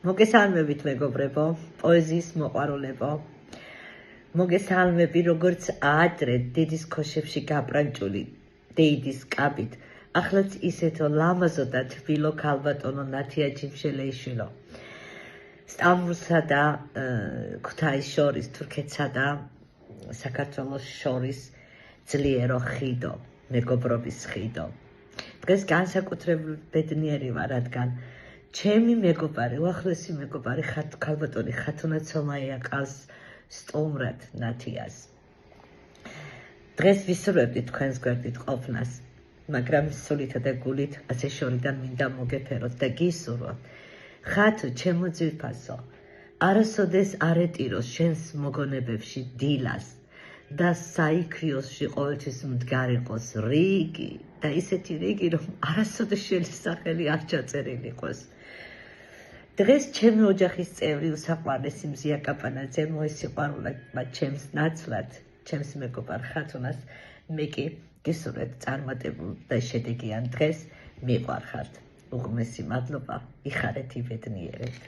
მოგესალმებით მეგობრებო, პოეზიის მოყვარულებო. მოგესალმები როგორც ადრე დედის ქოშებში გაპრანჭული დეიდის კაბით, ახლაც ისეთო ლამაზო და თბილო ქალბატონო ნათია ჯიმშელეიშვილო. სტამბოლსა და ქუთაისის შორის, თურქეთსა და საქართველოს შორის ძლიერო ხიდო, მეგობრობის ხიდო. დღეს განსაკუთრებით ბედნიერი ვარ, რადგან ჩემი მეგობარი, უახლოესი მეგობარი ქალბატონი ხათუნა ცომაია ყავს სტუმრად ნათიას. დღეს ვისურვებდი თქვენს გვერდით ყოფნას, მაგრამ სულითა და გულით ასე შორიდან მინდა მოგეფეროთ და გისურვოთ. ხათუ ჩემო ძვირფასო, არასოდეს არ ეტიროს შენს მოგონებებში დილას და საიქრიოსში ყოველთვის მდგარიყოს რიგი და ისეთი რიგი, რომ არასოდეს შესახელი არ ჩაწერილი იყოს. დღეს ჩემი ოჯახის წევრი უსაყვარლესი მზია კაპანაძე მოესიყვარულა ჩემს ნაცვლად, ჩემს მეგობარ ხათუნას, მე კი გისურვებთ წარმატებულ და შედეგიან დღეს, მიყვარხართ. უღმესი მადლობა, იხარეთ იბედნიერეთ.